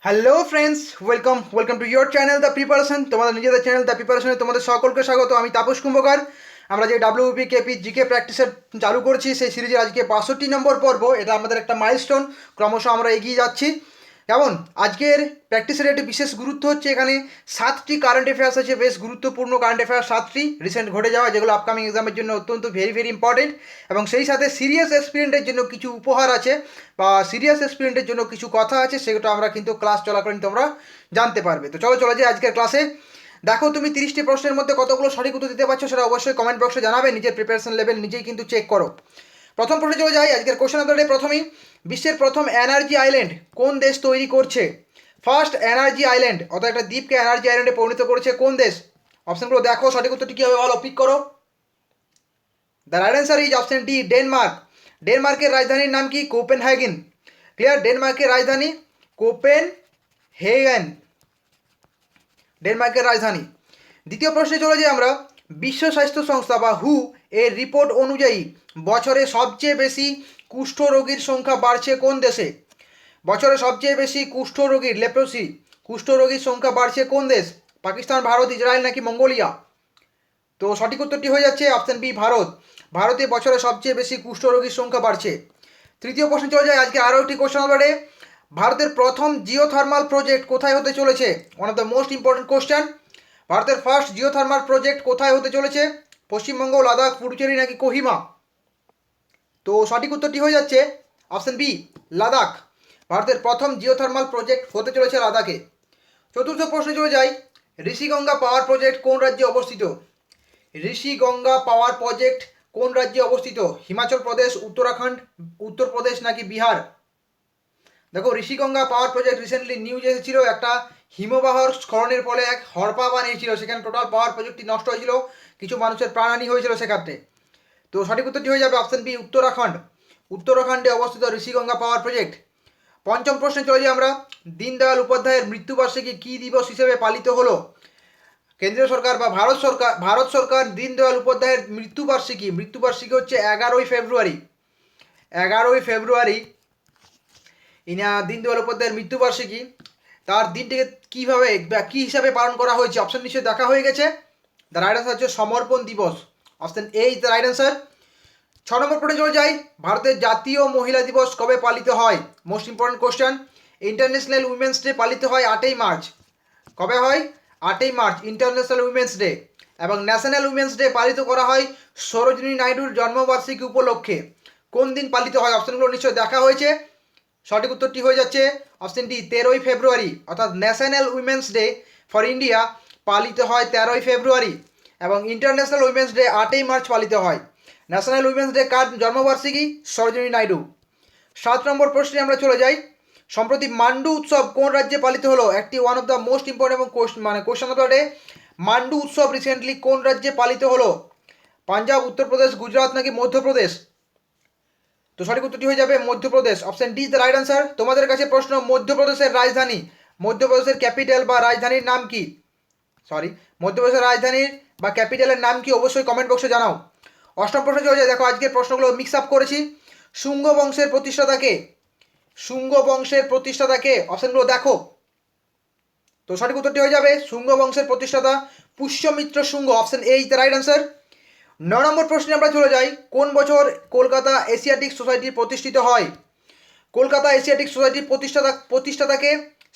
Hello friends, welcome to your channel the preparation. তোমাদের নিজেদের channel the প্রিপারেশনে তোমাদের সকলকে স্বাগত। আমি তাপস কুম্ভকার। আমরা যে ডাব্লিউপি কেপি জিকে প্র্যাকটিসের চালু করছি, সেই সিরিজের আজকে 62 নম্বর পর্ব। এটা আমাদের একটা মাইলস্টোন। ক্রমশ আমরা এগিয়ে যাচ্ছি। কেমন আজকের প্র্যাকটিসের একটি বিশেষ গুরুত্ব হচ্ছে, এখানে 7টি কারেন্ট অ্যাফেয়ার্স আছে, বেশ গুরুত্বপূর্ণ কারেন্ট অ্যাফেয়ার্স 7টি রিসেন্ট ঘটে যাওয়া, যেগুলো আপকামিং এক্সামের জন্য অত্যন্ত ভেরি ইম্পর্টেন্ট। এবং সেই সাথে সিরিয়াস এক্সপিরিয়েন্টের জন্য কিছু উপহার আছে, বা সিরিয়াস এক্সপিরিয়েন্টের জন্য কিছু কথা আছে, সেগুলো আমরা কিন্তু ক্লাস চলাকালীন তোমরা জানতে পারবে। তো চলো যাই আজকের ক্লাসে। দেখো, তুমি 30টি প্রশ্নের মধ্যে কতগুলো সঠিক উত্তর দিতে পারছো সেটা অবশ্যই কমেন্ট বক্সে জানাবে। নিজের প্রিপারেশন লেভেল নিজেই কিন্তু চেক করো। প্রথম প্রশ্নে চলে যাই। আজকের কোশ্চেন আনসারে প্রথমেই, বিশ্বের প্রথম এনার্জি আইল্যান্ড কোন দেশ তৈরি করছে? ফার্স্ট এনার্জি আইল্যান্ড, অর্থাৎ একটা দ্বীপকে এনার্জি আইল্যান্ডে পরিণত করেছে কোন দেশ? অপশনগুলো দেখো, সঠিক উত্তরটি কী হবে বলো, পিক করো। The right answer is option D, Denmark. ডেনমার্কের রাজধানীর নাম কি? কোপেনহেগেন। ক্লিয়ার? ডেনমার্কের রাজধানী কোপেনহেগেন, ডেনমার্কের রাজধানী। দ্বিতীয় প্রশ্নে চলে যাই আমরা। বিশ্ব স্বাস্থ্য সংস্থা বা হু এর রিপোর্ট অনুযায়ী বছরে সবচেয়ে বেশি কুষ্ঠ রোগীর সংখ্যা বাড়ছে কোন দেশে? বছরে সবচেয়ে বেশি কুষ্ঠ রোগীর, লেপ্রোসি, কুষ্ঠ রোগীর সংখ্যা বাড়ছে কোন দেশ? পাকিস্তান, ভারত, ইসরায়েল নাকি মঙ্গোলিয়া? তো সঠিক উত্তরটি হয়ে যাচ্ছে অপশন বি, ভারত। ভারতে বছরে সবচেয়ে বেশি কুষ্ঠ রোগীর সংখ্যা বাড়ছে। তৃতীয় প্রশ্ন চলে যায় আজকে আরও একটি কোশ্চেন হবে। ভারতের প্রথম জিওথার্মাল প্রজেক্ট কোথায় হতে চলেছে? One of the most important question. ভারতের ফার্স্ট জিওথার্মাল প্রজেক্ট কোথায় হতে চলেছে? পশ্চিমবঙ্গ, লাদাখ, পুডুচেরি নাকি কোহিমা? তো সঠিক উত্তরটি হয়ে যাচ্ছে অপশন বি, লাদাখ। ভারতের প্রথম জিওথার্মাল প্রজেক্ট হতে চলেছে লাদাখে। চতুর্থ প্রশ্নে চলে যাই। ঋষিগঙ্গা পাওয়ার প্রজেক্ট কোন রাজ্যে অবস্থিত? ঋষিগঙ্গা পাওয়ার প্রজেক্ট কোন রাজ্যে অবস্থিত? হিমাচল প্রদেশ, উত্তরাখণ্ড, উত্তরপ্রদেশ নাকি বিহার? দেখো, ঋষিগঙ্গা পাওয়ার প্রজেক্ট রিসেন্টলি নিউজ এসেছিল, একটা হিমবাহর স্খলনের ফলে এক হড়পা বানিয়েছিল, সেখানে টোটাল পাওয়ার প্রজেক্টটি নষ্ট হয়েছিল, কিছু মানুষের প্রাণহানি হয়েছিল সেক্ষেত্রে। তো সঠিক উত্তরটি হয়ে যাবে অপশন বি, উত্তরাখণ্ড। উত্তরাখণ্ডে অবস্থিত ঋষিগঙ্গা পাওয়ার প্রজেক্ট। পঞ্চম প্রশ্নে চলে যাই আমরা। দীনদয়াল উপাধ্যায়ের মৃত্যুবার্ষিকী কী দিবস হিসেবে পালিত হলো? কেন্দ্রীয় সরকার বা ভারত সরকার দীনদয়াল উপাধ্যায়ের মৃত্যুবার্ষিকী হচ্ছে 11ই ফেব্রুয়ারি। 11ই ফেব্রুয়ারি দীনদয়াল উপাধ্যায়ের মৃত্যুবার্ষিকী। তার দিনটিকে কীভাবে বা কী হিসাবে পালন করা হয়েছে? অপশন নিশ্চয়ই দেখা হয়ে গেছে। দ্য রাইট অ্যান্সার হচ্ছে সমর্পণ দিবস। Option A is the right answer. 6 নম্বর পড়ে চলে যাই। ভারতের জাতীয় মহিলা দিবস কবে পালিত হয়? Most important question. International women's day পালিত হয় 8ই মার্চ। কবে হয়? 8ই মার্চ ইন্টারন্যাশনাল উইমেন্স ডে। এবং ন্যাশনাল উইমেন্স ডে পালিত করা হয় সরোজিনী নাইডুর জন্মবার্ষিকী উপলক্ষে। কোন দিন পালিত হয়? অপশনগুলো নিশ্চয়ই দেখা হয়েছে। সঠিক উত্তরটি হয়ে যাচ্ছে অপশন ডি, 13ই ফেব্রুয়ারি। অর্থাৎ national women's day for India পালিত হয় 13ই ফেব্রুয়ারি, এবং ইন্টারন্যাশনাল উইমেন্স ডে 8ই মার্চ পালিত হয়। ন্যাশনাল উইমেন্স ডে কার জন্মবার্ষিকী? সরোজিনী নাইডু। 7 নম্বর প্রশ্নে আমরা চলে যাই। সম্প্রতি মান্ডু উৎসব কোন রাজ্যে পালিত হলো? একটি one of the most important এবং question of the day. Mandu উৎসব রিসেন্টলি কোন রাজ্যে পালিত হলো? পাঞ্জাব, উত্তরপ্রদেশ, গুজরাট নাকি মধ্যপ্রদেশ? তো সঠিক উত্তরটি হয়ে যাবে Madhya Pradesh. Option D is the right answer. তোমাদের কাছে প্রশ্ন, মধ্যপ্রদেশের রাজধানী, মধ্যপ্রদেশের ক্যাপিটাল বা রাজধানীর নাম কি? মধ্যপ্রদেশের রাজধানীর বা ক্যাপিটালের নাম কি? অবশ্যই কমেন্ট বক্সে জানাও। 8ম প্রশ্নে চলে যায়। দেখো, আজকের প্রশ্নগুলো মিক্স আপ করেছি। শুঙ্গ বংশের প্রতিষ্ঠাতাকে, শুঙ্গ বংশের প্রতিষ্ঠাতাকে? অপশনগুলো দেখো। তো সঠিক উত্তরটি হয়ে যাবে শুঙ্গ বংশের প্রতিষ্ঠাতা Pushyamitra Shunga. Option A is the right answer. 9 নম্বর প্রশ্নে আমরা চলে যাই। কোন বছর কলকাতা এশিয়াটিক সোসাইটি প্রতিষ্ঠিত হয়? কলকাতা এশিয়াটিক সোসাইটির প্রতিষ্ঠাতাকে?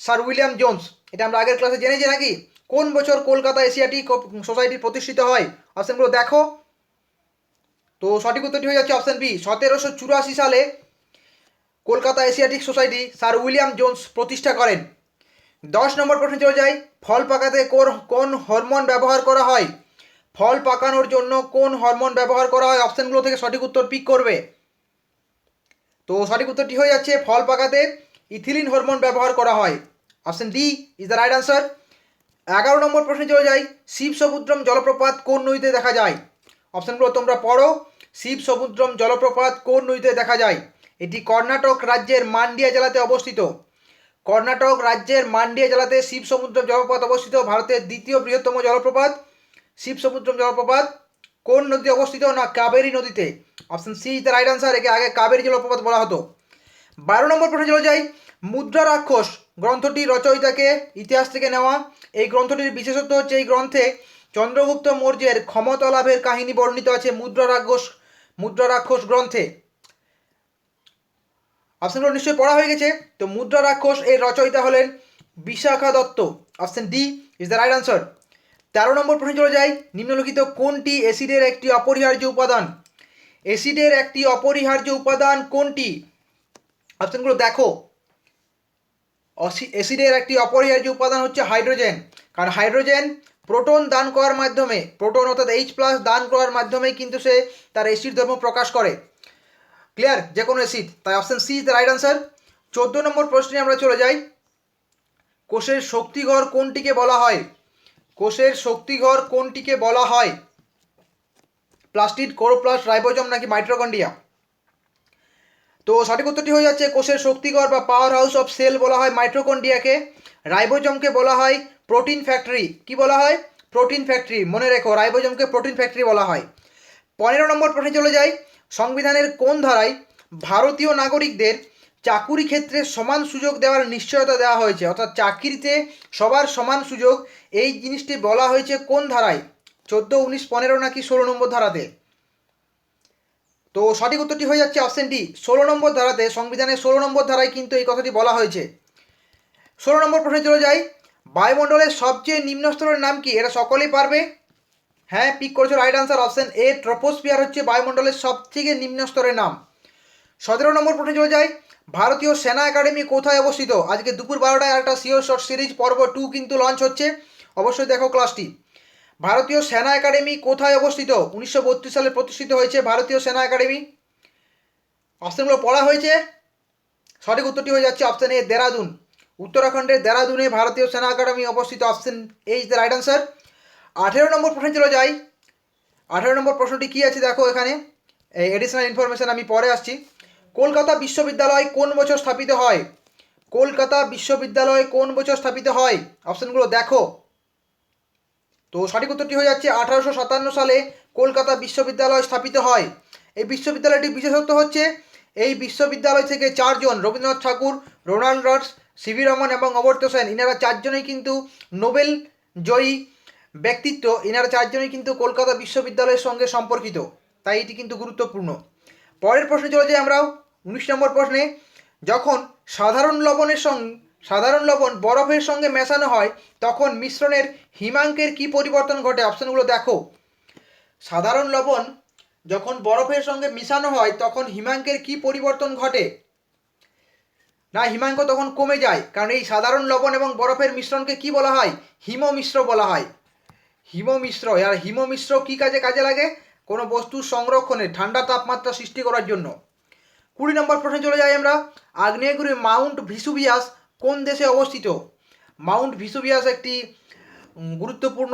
Sir William Jones. এটা আমরা আগের ক্লাসে জেনেছি নাকি? কোন বছর কলকাতা এশিয়াটিক সোসাইটি প্রতিষ্ঠিত হয়? অপশনগুলো দেখো। তো সঠিক উত্তরটি হয়ে যাচ্ছে অপশন বি, 1784 সালে Kolkata Asiatic society sir William Jones প্রতিষ্ঠা করেন। 10 নম্বর প্রশ্নে চলে যাই। ফল পাকাতে কোন হরমোন ব্যবহার করা হয়? ফল পাকানোর জন্য কোন হরমোন ব্যবহার করা হয়? অপশনগুলো থেকে সঠিক উত্তর পিক করবে। তো সঠিক উত্তরটি হয়ে যাচ্ছে ফল পাকাতে ইথিলিন হরমোন ব্যবহার করা হয়। Option D is the right answer. 11 নম্বর প্রশ্নে চলে যাই। শিবসমুদ্রম জলপ্রপাত কোন নদীতে দেখা যায়? অপশনগুলো তোমরা পড়ো। শিবসমুদ্রম জলপ্রপাত কোন নদীতে দেখা যায়? এটি কর্ণাটক রাজ্যের মান্ডিয়া জেলাতে অবস্থিত। কর্ণাটক রাজ্যের মান্ডিয়া জেলাতে শিবসমুদ্রম জলপ্রপাত অবস্থিত। ভারতের দ্বিতীয় বৃহত্তম জলপ্রপাত শিবসমুদ্রম জলপ্রপাত কোন নদীতে অবস্থিত? না, কাবেরী নদীতে। Option C is the right answer. একে আগে কাবেরী জলপ্রপাত বলা হতো। 12 নম্বর প্রশ্নে চলে যাই। মুদ্রা রাক্ষস গ্রন্থটি রচয়িতাকে ইতিহাস থেকে নেওয়া। এই গ্রন্থটির বিশেষত্ব হচ্ছে এই গ্রন্থে চন্দ্রগুপ্ত মৌর্যের ক্ষমতা লাভের কাহিনী বর্ণিত আছে মুদ্রা রাক্ষস গ্রন্থে। অপশনগুলো নিশ্চয়ই পড়া হয়ে গেছে। তো মুদ্রা রাক্ষস এর রচয়িতা হলেন Vishakha Datta. Option D is the right answer. 13 নম্বর প্রশ্নে চলে যাই। নিম্নলিখিত কোনটি অ্যাসিডের একটি অপরিহার্য উপাদান? অ্যাসিডের একটি অপরিহার্য উপাদান কোনটি? অপশনগুলো দেখো। অ্যাসিডের একটি অপরিহার্য উপাদান হচ্ছে হাইড্রোজেন। কারণ হাইড্রোজেন প্রোটন দান করার মাধ্যমে, প্রোটন অর্থাৎ H+ দান করার মাধ্যমে কিন্তু সে তার অ্যাসিড ধর্ম প্রকাশ করে। ক্লিয়ার? যে কোনো অ্যাসিড। তাই option C is the right answer. 14 নম্বর প্রশ্নে আমরা চলে যাই। কোষের শক্তিঘর কোনটিকে বলা হয়? কোষের শক্তিঘর কোনটিকে বলা হয়? প্লাস্টিড, ক্লোরোপ্লাস্ট, রাইবোজোম নাকি মাইটোকন্ড্রিয়া? তো সঠিক উত্তরটি হয়ে যাচ্ছে কোষের শক্তিঘর বা পাওয়ার হাউস অফ সেল বলা হয় মাইটোকন্ড্রিয়াকে। রাইবোজোমকে বলা হয় প্রোটিন ফ্যাক্টরি। কি বলা হয়? Protein factory. মনে রেখো, রাইবোজোমকে প্রোটিন ফ্যাক্টরি বলা হয়। 15 নম্বর প্রশ্নে চলে যাই। সংবিধানের কোন ধারায় ভারতীয় নাগরিকদের চাকুরি ক্ষেত্রে সমান সুযোগ দেওয়ার নিশ্চয়তা দেওয়া হয়েছে? অর্থাৎ চাকরিতে সবার সমান সুযোগ, এই জিনিসটি বলা হয়েছে কোন ধারায়? 14, 19, 15 নাকি 16 নম্বর ধারাতে? তো সঠিক উত্তরটি হয়ে যাচ্ছে অপশন ডি, 16 নম্বর ধারাতে। সংবিধানের 16 নম্বর ধারায় কিন্তু এই কথাটি বলা হয়েছে। 16 নম্বর প্রশ্নে চলে যাই। বায়ুমণ্ডলের সবচেয়ে নিম্ন স্তরের নাম কি? এটা সকলেই পারবে। হ্যাঁ, পিক করেছো, right answer option A, troposphere হচ্ছে বায়ুমণ্ডলের সবথেকে নিম্ন স্তরের নাম। 17 নম্বর প্রশ্নে চলে যাই। ভারতীয় সেনা একাডেমি কোথায় অবস্থিত? আজকে দুপুর 12টায় একটা সিওর শর্ট সিরিজ পর্ব 2 কিন্তু লঞ্চ হচ্ছে, অবশ্যই দেখো ক্লাসটি। ভারতীয় সেনা একাডেমি কোথায় অবস্থিত? 1932 সালে প্রতিষ্ঠিত হয়েছে ভারতীয় সেনা একাডেমি। অপশনগুলো পড়া হয়েছে। সঠিক উত্তরটি হয়ে যাচ্ছে অপশন এ, দেরাদুন। উত্তরাখণ্ডের দেরাদুনে ভারতীয় সেনা একাডেমি অবস্থিত। Option A is the right answer. 18 নম্বর প্রশ্নে চলে যাই। 18 নম্বর প্রশ্নটি কী আছে দেখো এখানে, এডিশনাল ইনফরমেশন আমি পরে আসছি। কলকাতা বিশ্ববিদ্যালয় কোন বছর স্থাপিত হয়? কলকাতা বিশ্ববিদ্যালয় কোন বছর স্থাপিত হয়? অপশনগুলো দেখো। তো সঠিক উত্তরটি হয়ে যাচ্ছে 1857 সালে কলকাতা বিশ্ববিদ্যালয় স্থাপিত হয়। এই বিশ্ববিদ্যালয়টির বিশেষত্ব হচ্ছে এই বিশ্ববিদ্যালয় থেকে 4 জন, রবীন্দ্রনাথ ঠাকুর, রোনাল্ড রডস, সিভি রমন এবং অমর্ত্য সেন, ইনারা 4 জনেই কিন্তু নোবেল জয়ী ব্যক্তিত্ব। ইনারা 4 জনেই কিন্তু কলকাতা বিশ্ববিদ্যালয়ের সঙ্গে সম্পর্কিত, তাই এটি কিন্তু গুরুত্বপূর্ণ। পরের প্রশ্নে চলে যাই আমরা 19 নম্বর প্রশ্নে। যখন সাধারণ লবণ বরফের সঙ্গে মেশানো হয় তখন মিশ্রণের হিমাঙ্কের কি পরিবর্তন ঘটে? অপশনগুলো দেখো। সাধারণ লবণ যখন বরফের সঙ্গে মিশানো হয় তখন হিমাঙ্কের কি পরিবর্তন ঘটে? না, হিমাঙ্ক তখন কমে যায়, কারণ এই সাধারণ লবণ এবং বরফের মিশ্রণকে কি বলা হয়? হিমমিশ্র বলা হয়। হিমমিশ্র। আর হিমমিশ্র কি কাজে লাগে? কোনো বস্তুর সংরক্ষণে, ঠান্ডা তাপমাত্রা সৃষ্টি করার জন্য। 20 নম্বর প্রশ্নে চলে যাই আমরা। আগ্নেয়গিরি মাউন্ট ভিসুভিয়াস কোন দেশে অবস্থিত? মাউন্ট ভিসুভিয়াস একটি গুরুত্বপূর্ণ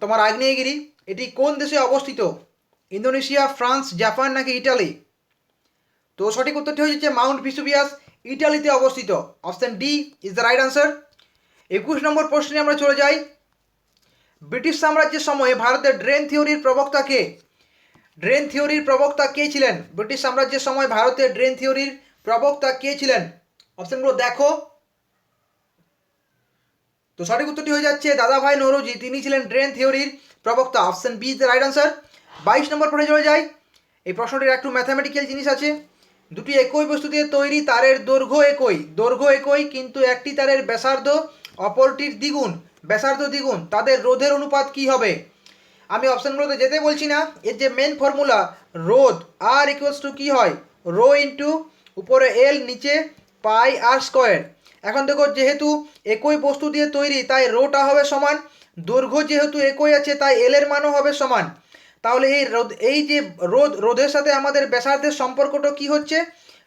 তোমার আগ্নেয়গিরি। এটি কোন দেশে অবস্থিত? ইন্দোনেশিয়া, ফ্রান্স, জাপান নাকি ইটালি? তো সঠিক উত্তরটি হয়ে যাচ্ছে মাউন্ট ভিসুভিয়াস ইটালিতে অবস্থিত। Option D is the right answer. 21 নম্বর প্রশ্নে আমরা চলে যাই। ব্রিটিশ সাম্রাজ্যের সময়ে ভারতের ড্রেন থিওরির প্রবক্তা কে? ড্রেন থিওরির প্রবক্তা কে ছিলেন? ব্রিটিশ সাম্রাজ্যের সময় ভারতের ড্রেন থিওরির প্রবক্তা কে ছিলেন? অপশনগুলো দেখো। তো সঠিক উত্তরটি হয়ে যাচ্ছে দাদাভাই নওরোজি, তিনি ছিলেন ড্রেন থিওরির প্রবক্তা। Option B is the right answer. 22 নম্বর প্রশ্নে চলে যাই। এই প্রশ্নটির একটু ম্যাথামেটিক্যাল জিনিস আছে। দুটি একই বস্তু দিয়ে তৈরি তারের দৈর্ঘ্য একই কিন্তু একটি তারের ব্যাসার্ধ অপরটির দ্বিগুণ, তাদের রোধের অনুপাত কি হবে? আমি অপশানগুলোতে যেতে বলছি না, এর যে মেন ফর্মুলা রোধ, আর ইকুয়ালস টু কী হয়? রো ইন্টু উপরে এল, নিচে পাই আর স্কোয়ার। এখন দেখো, যেহেতু একই বস্তু দিয়ে তৈরি তাই রোটা হবে সমান, দৈর্ঘ্য যেহেতু একই আছে তাই এল এর মানও হবে সমান। তাহলে এই যে রোধের সাথে আমাদের ব্যাসার্ধের সম্পর্কটা কি হচ্ছে?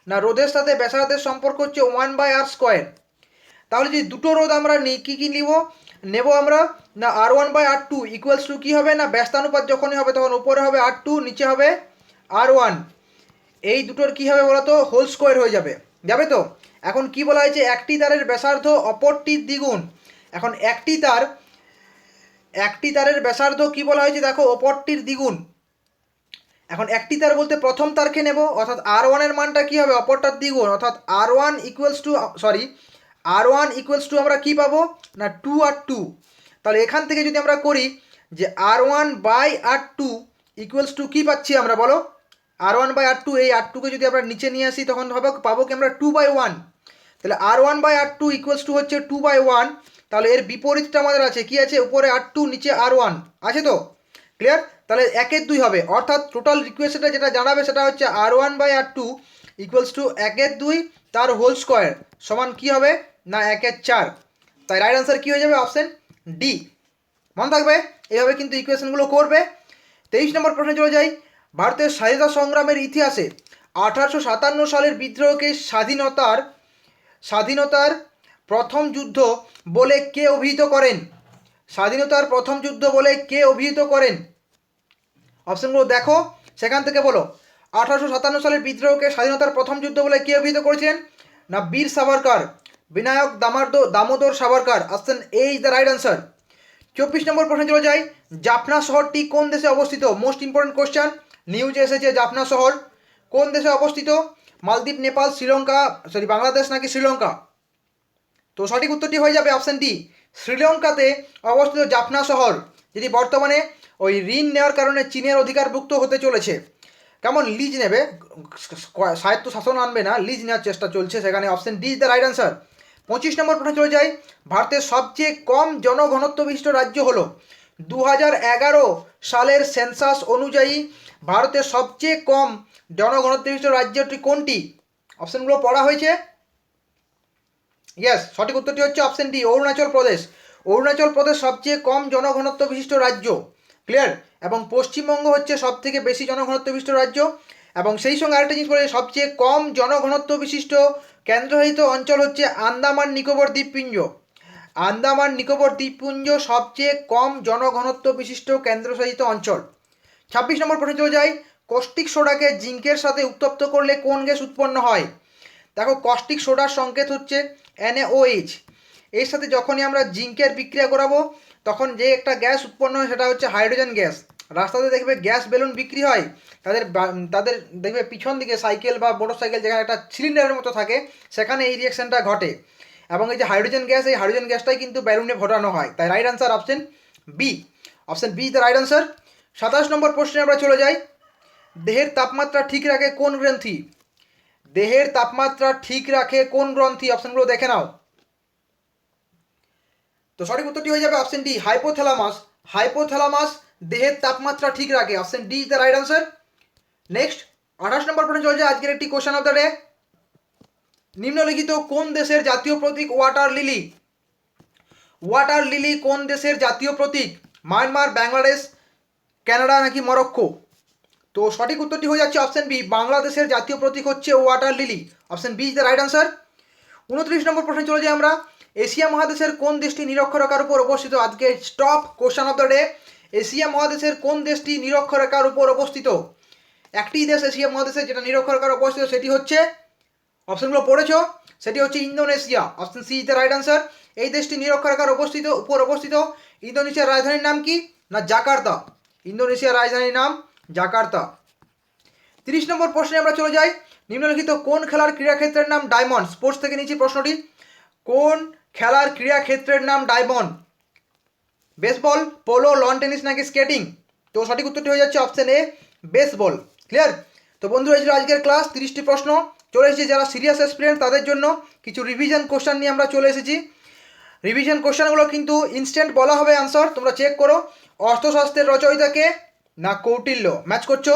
না, রোধের সাথে ব্যাসার্ধের সম্পর্ক হচ্ছে 1/r²। তাহলে যদি দুটো রোধ আমরা নিই, কী নেব আমরা? না, R1/R2 ইকুয়ালস টু কী হবে? না, ব্যস্তানুপাত যখনই হবে তখন উপরে হবে R2, নিচে হবে R1। এই দুটোর কী হবে বলো তো? হোল স্কোয়ার হয়ে যাবে তো। এখন কি বলা হয়েছে? একটি তারের ব্যাসার্ধ অপরটির দ্বিগুণ। এখন একটি তারের ব্যাসার্ধ কি বলা হয়েছে দেখো? অপরটির দ্বিগুণ। এখন একটি তার বলতে প্রথম তারকে নেব, অর্থাৎ R1 এর মানটা কি হবে? অপরটার দ্বিগুণ, অর্থাৎ R1 equals to R1 equals to আমরা কি পাবো না 2R2। তাহলে এখান থেকে যদি আমরা করি যে R1 by R2 equals to কী পাচ্ছি আমরা বলো, R1 বাই R2, এই R2কে যদি আমরা নিচে নিয়ে আসি তখন পাবো কি আমরা 2/1। তাহলে R1 by R2 equals to হচ্ছে 2/1। তাহলে এর বিপরীতটা আমাদের আছে কি আছে, উপরে R2 নিচে R1 আছে তো, ক্লিয়ার। তাহলে 1/2 হবে, অর্থাৎ টোটাল ইকুয়েশনটা যেটা জানাবে সেটা হচ্ছে R1 by R2 equals to 1/2 তার হোল স্কোয়ার সমান কি হবে না 1/4। তাই রাইট আনসার কি হয়ে যাবে অপশন ডি। মনে থাকবে এইভাবে কিন্তু ইকুয়েশনগুলো করবে। 23 নম্বর প্রশ্নে চলে যাই। ভারতের স্বাধীনতা সংগ্রামের ইতিহাসে 1857 সালের বিদ্রোহকে স্বাধীনতার প্রথম যুদ্ধ বলে কে অভিহিত করেন? স্বাধীনতার প্রথম যুদ্ধ বলে কে অভিহিত করেন? অপশনগুলো দেখো, সেখান থেকে বলো। 1857 সালের বিদ্রোহকে স্বাধীনতার প্রথম যুদ্ধ বলে কে অভিহিত করেছিলেন? না Veer Savarkar, Vinayak Damodar Savarkar. Option A is the right answer. 24 নম্বর প্রশ্নে চলে যাই। জাফনা শহরটি কোন দেশে অবস্থিত? মোস্ট ইম্পর্টেন্ট কোশ্চেন, নিউজে এসেছে জাফনা শহর কোন দেশে অবস্থিত? মালদ্বীপ, নেপাল, শ্রীলঙ্কা, বাংলাদেশ নাকি শ্রীলঙ্কা? তো সঠিক উত্তরটি হয়ে যাবে অপশন ডি, শ্রীলঙ্কাতে অবস্থিত জাফনা শহর, যেটি বর্তমানে ওই ঋণ নেওয়ার কারণে চীনের অধিকারভুক্ত হতে চলেছে। কেমন লিজ নেবে, স্বায়ত্ত শাসন আনবে না, লিজ নেওয়ার চেষ্টা চলছে সেখানে। Option D is the right answer. 25 নম্বর প্রশ্নে চলে যাই। ভারতের সবচেয়ে কম জনঘনত্ব বিশিষ্ট রাজ্য হলো? 2011 সালের সেন্সাস অনুযায়ী ভারতের সবচেয়ে কম জনঘনত্ব বিশিষ্ট রাজ্যটি কোনটি? অপশনগুলো পড়া হয়েছে। ইয়েস, সঠিক উত্তরটি হচ্ছে অপশন ডি, অরুণাচল প্রদেশ। অরুণাচল প্রদেশ সবচেয়ে কম জনঘনত্ব বিশিষ্ট রাজ্য, ক্লিয়ার। এবং পশ্চিমবঙ্গ হচ্ছে সব থেকে বেশি জনঘনত্ব বিশিষ্ট রাজ্য। এবং সেই সঙ্গে আরেকটা জিনিস বলে, সবচেয়ে কম জনঘনত্ব বিশিষ্ট কেন্দ্রশাসিত অঞ্চল হচ্ছে আন্দামান নিকোবর দ্বীপপুঞ্জ। আন্দামান নিকোবর দ্বীপপুঞ্জ সবচেয়ে কম জনঘনত্ব বিশিষ্ট কেন্দ্রশাসিত অঞ্চল। 26 নম্বর প্রশ্নে চলে যাই। কস্টিক সোডাকে জিঙ্কের সাথে উত্তপ্ত করলে কোন গ্যাস উৎপন্ন হয়? দেখো, কস্টিক সোডার সংকেত হচ্ছে NaOH। এর সাথে যখনই আমরা জিঙ্কের বিক্রিয়া করাবো তখন যে একটা গ্যাস উৎপন্ন হয় সেটা হচ্ছে হাইড্রোজেন গ্যাস। রাস্তাতে দেখবে গ্যাস বেলুন বিক্রি হয়, তাদের দেখবে পিছন দিকে সাইকেল বা মোটর সাইকেল যেখানে একটা সিলিন্ডারের মতো থাকে সেখানে এই রিয়াকশনটা ঘটে। এবং এই যে হাইড্রোজেন গ্যাস, এই হাইড্রোজেন গ্যাসটাই কিন্তু বেলুনে ফোটানো হয়। তাই right answer option B. Option B the right answer. 27 নম্বর প্রশ্নে আমরা চলে যাই। দেহের তাপমাত্রা ঠিক রাখে কোন গ্রন্থি? দেহের তাপমাত্রা ঠিক রাখে কোন গ্রন্থি? অপশনগুলো দেখে নাও। তো সঠিক উত্তরটি হয়ে যাবে অপশন ডি, হাইপোথ্যালামাস। হাইপোথ্যালামাস দেহের তাপমাত্রা ঠিক রাখে। Option D is the right answer. Next 28 নম্বর প্রশ্নে চলে যায় আজকের একটি কোশ্চেন অফ দ্য ডে। নিম্নলিখিত কোন দেশের জাতীয় প্রতীক ওয়াটার লিলি? ওয়াটার লিলি কোন দেশের জাতীয় প্রতীক? মায়ানমার, বাংলাদেশ, কানাডা নাকি মরক্কো? তো সঠিক উত্তরটি হয়ে যাচ্ছে অপশন বি, বাংলাদেশের জাতীয় প্রতীক হচ্ছে water lily. Option B is the right answer. 29 নম্বর প্রশ্নে চলে যাই আমরা। এশিয়া মহাদেশের কোন দেশটি নিরক্ষরেখার উপর অবস্থিত? আজকে stop question of the day. Asia মহাদেশের কোন দেশটি নিরক্ষরেখার উপর অবস্থিত? একটি দেশ এশিয়া মহাদেশে যেটা নিরক্ষরেখার অবস্থিত, সেটি হচ্ছে, অপশনগুলো পড়েছো, সেটি হচ্ছে Indonesia. Option C is the right answer. এই দেশটি নিরক্ষরেখার উপর অবস্থিত। ইন্দোনেশিয়ার রাজধানীর নাম কি? না জাকার্তা। ইন্দোনেশিয়ার রাজধানীর নাম জাকার্তা। 30 নম্বর প্রশ্নে আমরা চলে যাই। নিম্নলিখিত কোন খেলার ক্রীড়াক্ষেত্রের নাম ডায়মন্ড? স্পোর্টস থেকে নিয়েছি প্রশ্নটি। কোন খেলার ক্রীড়াক্ষেত্রের নাম diamond? Baseball, polo, loan tennis নাকি স্কেটিং? তো সঠিক উত্তরটি হয়ে যাচ্ছে অপশন এ, বেসবল। ক্লিয়ার। তো বন্ধুরা, এই ছিল আজকের ক্লাস। 30টি প্রশ্ন চলে এসেছে। যারা সিরিয়াস অ্যাসপিরেন্ট তাদের জন্য কিছু রিভিশন কোশ্চেন নিয়ে আমরা চলে এসেছি। রিভিশন কোশ্চেনগুলো কিন্তু ইনস্ট্যান্ট বলা হবে আনসার, তোমরা চেক করো। অর্থশাস্ত্রের রচয়িতাকে? না কৌটিল্য। ম্যাচ করছো।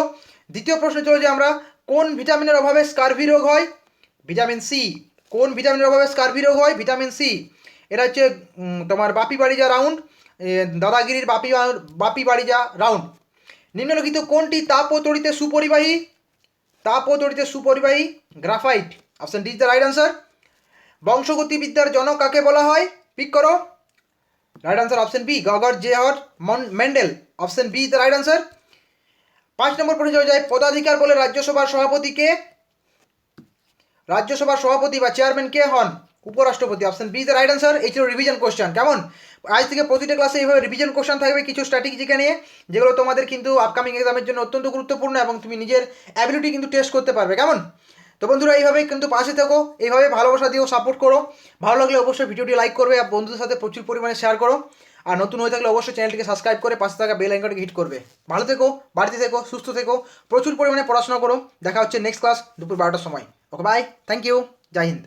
দ্বিতীয় প্রশ্নে চলে যাই আমরা। কোন ভিটামিনের অভাবে স্কারভি রোগ হয়? Vitamin C. কোন ভিটামিনের অভাবে স্কারভি রোগ হয়? Vitamin C. এটা হচ্ছে তোমার বাপি বাড়িজা রাউন্ড, দাদাগিরির বাপি বাড়িজা রাউন্ড। নিম্নলিখিত কোনটি তাপ ও তড়িতে সুপরিবাহী? তাপ ও তড়িতে সুপরিবাহী graphite. Option D is the right answer. বংশগতিবিদ্যার জনক কাকে বলা হয়? পিক করো। Right answer option B, Gregor Johann Mendel. Option B is the right answer. 5 নম্বর প্রশ্নে চলে যায়। পদাধিকার বলে রাজ্যসভার সভাপতি কে? রাজ্যসভার সভাপতি বা চেয়ারম্যান কে হন? উপরাষ্ট্রপতি। Option B is the right answer. এই ছিল রিভিশন কোশ্চেন। কেমন? আজ থেকে প্রতিটা ক্লাসে এইভাবে রিভিশন কোশ্চেন থাকবে কিছু স্ট্র্যাটেজিকে নিয়ে, যেগুলো তোমাদের কিন্তু আপকামিং এক্সামের জন্য অত্যন্ত গুরুত্বপূর্ণ এবং তুমি নিজের অ্যাবিলিটি কিন্তু টেস্ট করতে পারবে। কেমন? তো বন্ধুরা এইভাবেই কিন্তু পাশে থেকো, এইভাবে ভালোবাসা দিও, সাপোর্ট করো। ভালো লাগলে অবশ্যই ভিডিওটি লাইক করবে আর বন্ধুদের সাথে প্রচুর পরিমাণে শেয়ার করো। আর নতুন হয়ে থাকলে অবশ্যই চ্যানেলটিকে সাবস্ক্রাইব করে পাশে থাকা বেল আইকনটিকে হিট করবে। ভালো থেকো, বাড়িতে থেকো, সুস্থ থেকো, প্রচুর পরিমাণে পড়াশোনা করো। দেখা হচ্ছে নেক্সট ক্লাস দুপুর 12টার সময়। ওকে বাই, থ্যাংক ইউ, জয় হিন্দ।